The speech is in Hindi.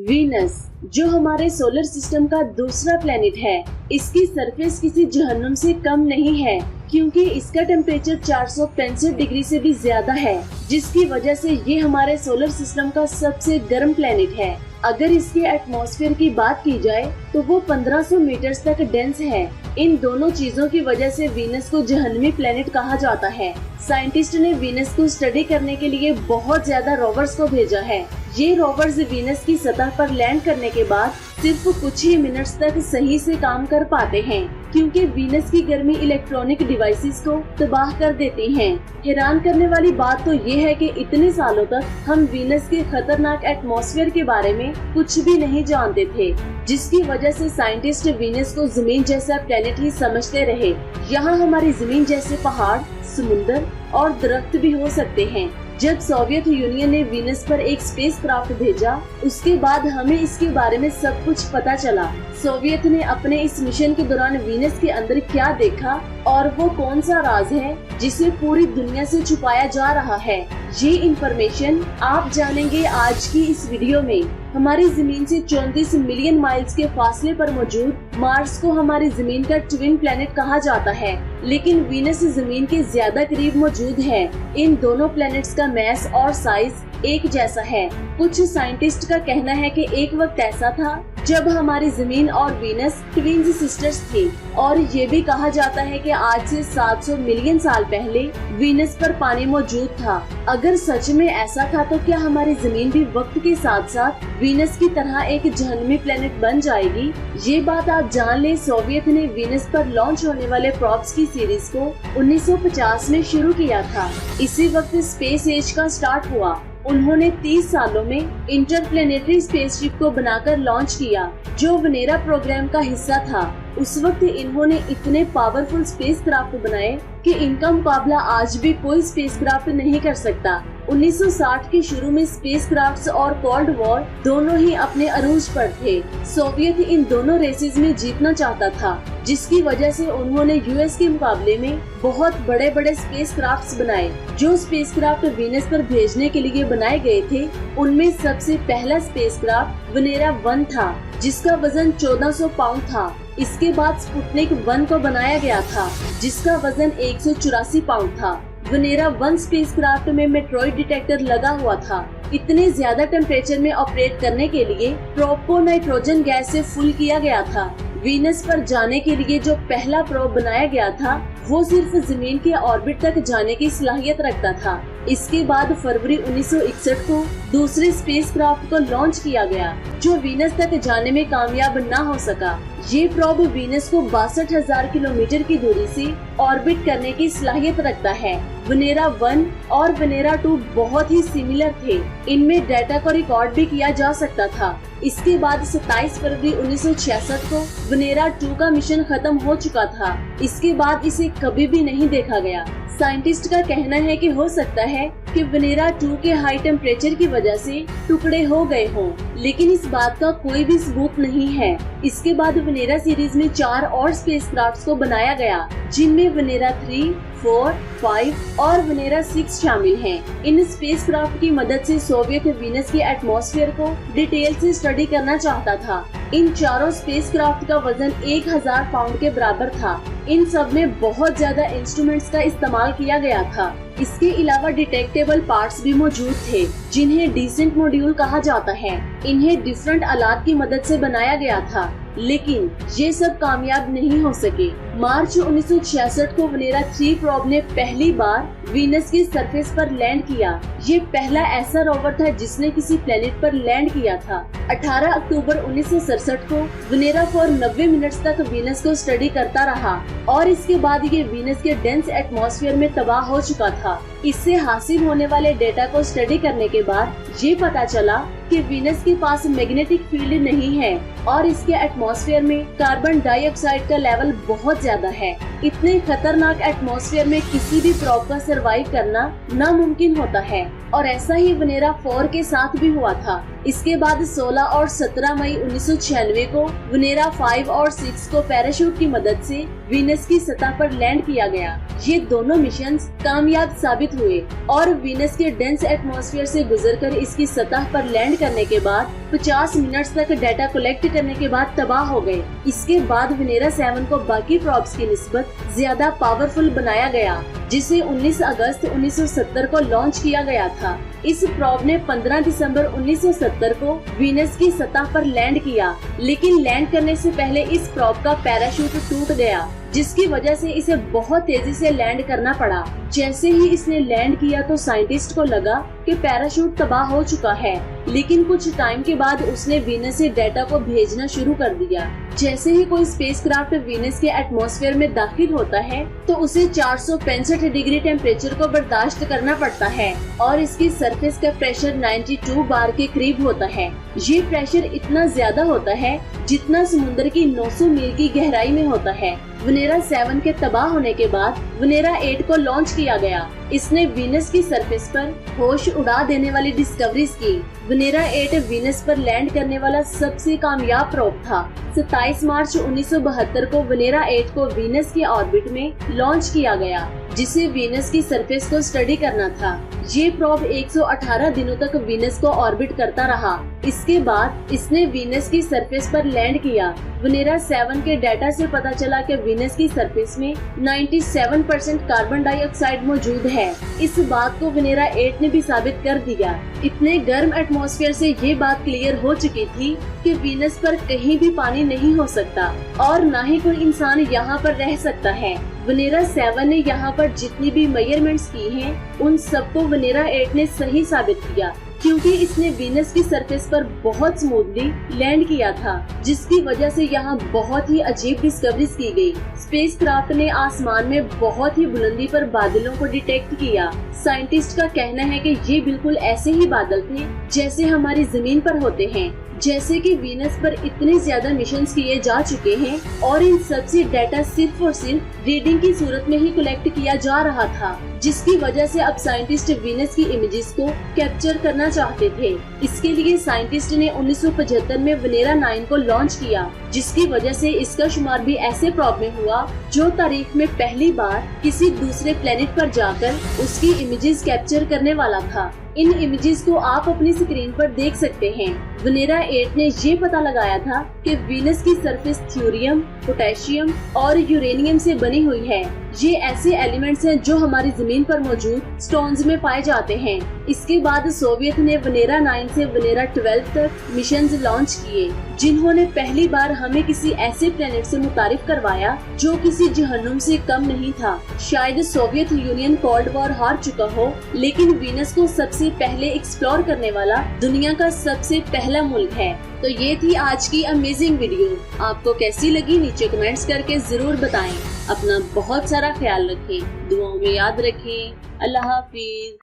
वीनस, जो हमारे सोलर सिस्टम का दूसरा प्लेनेट है, इसकी सरफेस किसी जहन्नुम से कम नहीं है, क्योंकि इसका टेम्परेचर 465 डिग्री से भी ज्यादा है, जिसकी वजह से ये हमारे सोलर सिस्टम का सबसे गर्म प्लेनेट है। अगर इसके एटमॉस्फेयर की बात की जाए तो वो 1500 मीटर तक डेंस है। इन दोनों चीजों की वजह से वीनस को जहन्नमी प्लेनेट कहा जाता है। साइंटिस्ट ने वीनस को स्टडी करने के लिए बहुत ज्यादा रोवर्स को भेजा है। ये रोवर्स वीनस की सतह पर लैंड करने के बाद सिर्फ कुछ ही मिनट्स तक सही से काम कर पाते हैं, क्योंकि वीनस की गर्मी इलेक्ट्रॉनिक डिवाइसेस को तबाह कर देती है। हैरान करने वाली बात तो ये है कि इतने सालों तक हम वीनस के खतरनाक एटमॉस्फेयर के बारे में कुछ भी नहीं जानते थे, जिसकी वजह से साइंटिस्ट वीनस को जमीन जैसा प्लेनेट ही समझते रहे। यहाँ हमारी जमीन जैसे पहाड़, समुंदर और दरख्त भी हो सकते हैं। जब सोवियत यूनियन ने वीनस पर एक स्पेसक्राफ्ट भेजा, उसके बाद हमें इसके बारे में सब कुछ पता चला। सोवियत ने अपने इस मिशन के दौरान वीनस के अंदर क्या देखा और वो कौन सा राज है जिसे पूरी दुनिया से छुपाया जा रहा है, ये इंफॉर्मेशन आप जानेंगे आज की इस वीडियो में। हमारी जमीन से 34 मिलियन माइल्स के फासले पर मौजूद मार्स को हमारी जमीन का ट्विन प्लेनेट कहा जाता है, लेकिन वीनस जमीन के ज्यादा करीब मौजूद है। इन दोनों प्लैनेट्स का मैस और साइज एक जैसा है। कुछ साइंटिस्ट का कहना है कि एक वक्त ऐसा था जब हमारी जमीन और वीनस ट्विन्स सिस्टर्स थी, और ये भी कहा जाता है कि आज से 700 मिलियन साल पहले वीनस पर पानी मौजूद था। अगर सच में ऐसा था तो क्या हमारी जमीन भी वक्त के साथ साथ वीनस की तरह एक जहन्नमी प्लेनेट बन जाएगी? ये बात आप जान ले। सोवियत ने वीनस पर लॉन्च होने वाले प्रॉब्स की सीरीज को 1950 में शुरू किया था। इसी वक्त स्पेस एज का स्टार्ट हुआ। उन्होंने 30 सालों में इंटरप्लेनेटरी स्पेसशिप को बनाकर लॉन्च किया, जो वेनेरा प्रोग्राम का हिस्सा था। उस वक्त इन्होंने इतने पावरफुल स्पेसक्राफ्ट बनाए कि इनका मुकाबला आज भी कोई स्पेसक्राफ्ट नहीं कर सकता। 1960 के शुरू में स्पेसक्राफ्ट्स और कोल्ड वॉर दोनों ही अपने अरूज पर थे। सोवियत इन दोनों रेसेस में जीतना चाहता था, जिसकी वजह से उन्होंने यूएस के मुकाबले में बहुत बड़े बड़े स्पेसक्राफ्ट्स बनाए। जो स्पेसक्राफ्ट वीनस पर भेजने के लिए बनाए गए थे, उनमें सबसे पहला स्पेसक्राफ्ट वेनेरा 1 था, जिसका वजन 1400 पाउंड था। इसके बाद स्पुतनिक 1 को बनाया गया था, जिसका वजन 184 पाउंड था। वेनेरा 1 स्पेसक्राफ्ट में मेट्रॉइड डिटेक्टर लगा हुआ था। इतने ज्यादा टेम्परेचर में ऑपरेट करने के लिए प्रोब को नाइट्रोजन गैस से फुल किया गया था। वीनस पर जाने के लिए जो पहला प्रोब बनाया गया था, वो सिर्फ जमीन के ऑर्बिट तक जाने की सलाहियत रखता था। इसके बाद फरवरी 1961 को दूसरे स्पेसक्राफ्ट को लॉन्च किया गया, जो वीनस तक जाने में कामयाब न हो सका। ये प्रोब वीनस को 62,000 किलोमीटर की दूरी से ऑर्बिट करने की सलाहियत रखता है। वेनेरा 1 और वेनेरा 2 बहुत ही सिमिलर थे। इनमें डाटा को रिकॉर्ड भी किया जा सकता था। इसके बाद 27 फरवरी 1966 को वेनेरा 2 का मिशन खत्म हो चुका था। इसके बाद इसे कभी भी नहीं देखा गया। साइंटिस्ट का कहना है कि हो सकता है कि वेनेरा 2 के हाई टेम्परेचर की वजह से टुकड़े हो गए हों, लेकिन इस बात का कोई भी सबूत नहीं है। इसके बाद वेनेरा सीरीज में 4 और स्पेसक्राफ्ट्स को बनाया गया, जिनमें वेनेरा 3, 4, 5 और वेनेरा 6 शामिल हैं। इन स्पेसक्राफ्ट की मदद से सोवियत वीनस के एटमॉस्फेयर को डिटेल से स्टडी करना चाहता था। इन चारों स्पेसक्राफ्ट का वजन 1000 पाउंड के बराबर था। इन सब में बहुत ज्यादा इंस्ट्रूमेंट्स का इस्तेमाल किया गया था। इसके अलावा डिटेक्टेबल पार्ट्स भी मौजूद थे, जिन्हें डिसेंट मॉड्यूल कहा जाता है। इन्हें डिफरेंट आलात की मदद से बनाया गया था, लेकिन ये सब कामयाब नहीं हो सके। मार्च 1966 को वेनेरा 3 प्रोब ने पहली बार वीनस की सरफेस पर लैंड किया। ये पहला ऐसा रोवर था जिसने किसी प्लेनेट पर लैंड किया था। 18 अक्टूबर 1967 को वेनेरा 4 90 मिनट्स तक वीनस को स्टडी करता रहा, और इसके बाद ये वीनस के डेंस एटमॉस्फेयर में तबाह हो चुका था। इससे हासिल होने वाले डेटा को स्टडी करने के बाद ये पता चला कि वीनस के पास मैग्नेटिक फील्ड नहीं है, और इसके एटमॉस्फेयर में कार्बन डाइऑक्साइड का लेवल बहुत ज्यादा है। इतने खतरनाक एटमॉस्फेयर में किसी भी प्रोब का सरवाइव करना नामुमकिन होता है, और ऐसा ही वेनेरा 4 के साथ भी हुआ था। इसके बाद 16 और 17 मई 1996 को वेनेरा 5 और 6 को पैराशूट की मदद से वीनस की सतह पर लैंड किया गया। ये दोनों मिशन कामयाब साबित हुए और वीनस के डेंस एटमॉस्फेयर से गुजरकर इसकी सतह पर लैंड करने के बाद 50 मिनट तक डाटा कलेक्ट करने के बाद तबाह हो गए। इसके बाद वेनेरा 7 को बाकी प्रॉब्स की निस्बत ज्यादा पावरफुल बनाया गया, जिसे 19 अगस्त 1970 को लॉन्च किया गया था। इस प्रॉब ने 15 दिसंबर 1970 को वीनस की सतह पर लैंड किया, लेकिन लैंड करने से पहले इस प्रॉब का पैराशूट टूट गया, जिसकी वजह से इसे बहुत तेजी से लैंड करना पड़ा। जैसे ही इसने लैंड किया तो साइंटिस्ट को लगा कि पैराशूट तबाह हो चुका है, लेकिन कुछ टाइम के बाद उसने वीनस से डेटा को भेजना शुरू कर दिया। जैसे ही कोई स्पेसक्राफ्ट वीनस के एटमॉस्फेयर में दाखिल होता है तो उसे 465 डिग्री टेम्परेचर को बर्दाश्त करना पड़ता है और इसकी सरफेस का प्रेशर 92 बार के करीब होता है। ये प्रेशर इतना ज्यादा होता है जितना समुद्र की 900 मील की गहराई में होता है। वेनेरा 7 के तबाह होने के बाद वेनेरा 8 को लॉन्च किया गया। इसने वीनस की सरफेस पर होश उड़ा देने वाली डिस्कवरीज की। वेनेरा 8 वीनस पर लैंड करने वाला सबसे कामयाब प्रोब था। 27 मार्च 1972 को वेनेरा 8 को वीनस के ऑर्बिट में लॉन्च किया गया, जिसे वीनस की सरफेस को स्टडी करना था। ये प्रोब 118 दिनों तक वीनस को ऑर्बिट करता रहा। इसके बाद इसने वीनस की सरफेस पर लैंड किया। वेनेरा 7 के डाटा से पता चला कि वीनस की सरफेस में 97% कार्बन डाइऑक्साइड मौजूद है। इस बात को वेनेरा 8 ने भी साबित कर दिया। इतने गर्म एटमॉस्फेयर से ये बात क्लियर हो चुकी थी कि वीनस पर कहीं भी पानी नहीं हो सकता और न ही कोई इंसान यहाँ पर रह सकता है। वेनेरा 7 ने यहाँ पर जितनी भी मेजरमेंट्स की हैं, उन सबको वेनेरा 8 ने सही साबित किया, क्योंकि इसने वीनस की सरफेस पर बहुत स्मूथली लैंड किया था, जिसकी वजह से यहाँ बहुत ही अजीब डिस्कवरीज की गई। स्पेसक्राफ्ट ने आसमान में बहुत ही बुलंदी पर बादलों को डिटेक्ट किया। साइंटिस्ट का कहना है कि ये बिल्कुल ऐसे ही बादल थे जैसे हमारी जमीन पर होते हैं। जैसे कि वीनस पर इतने ज्यादा मिशंस किए जा चुके हैं और इन सबसे डाटा सिर्फ और सिर्फ रीडिंग की सूरत में ही कलेक्ट किया जा रहा था, जिसकी वजह से अब साइंटिस्ट वीनस की इमेजेस को कैप्चर करना चाहते थे। इसके लिए साइंटिस्ट ने 1975 में वेनेरा 9 को लॉन्च किया, जिसकी वजह से इसका शुमार भी ऐसे प्रॉब में हुआ जो तारीख में पहली बार किसी दूसरे प्लेनेट पर जाकर उसकी इमेजेस कैप्चर करने वाला था। इन इमेजेस को आप अपनी स्क्रीन पर देख सकते हैं। वेनेरा 8 ने ये पता लगाया था कि वीनस की सरफेस थ्योरियम, पोटेशियम और यूरेनियम से बनी हुई है। ये ऐसे एलिमेंट्स हैं जो हमारी जमीन पर मौजूद स्टोन्स में पाए जाते हैं। इसके बाद सोवियत ने वेनेरा 9 से वेनेरा 12 तक मिशंस लॉन्च किए, जिन्होंने पहली बार हमें किसी ऐसे प्लेनेट से मुतारिफ करवाया जो किसी जहन्नुम से कम नहीं था। शायद सोवियत यूनियन कोल्ड वॉर हार चुका हो, लेकिन वीनस को सबसे पहले एक्सप्लोर करने वाला दुनिया का सबसे पहला मुल्क है। तो ये थी आज की अमेजिंग वीडियो। आपको कैसी लगी नीचे कमेंट्स करके जरूर बताएं। अपना बहुत सारा ख्याल रखें, दुआओं में याद रखें। अल्लाह हाफिज।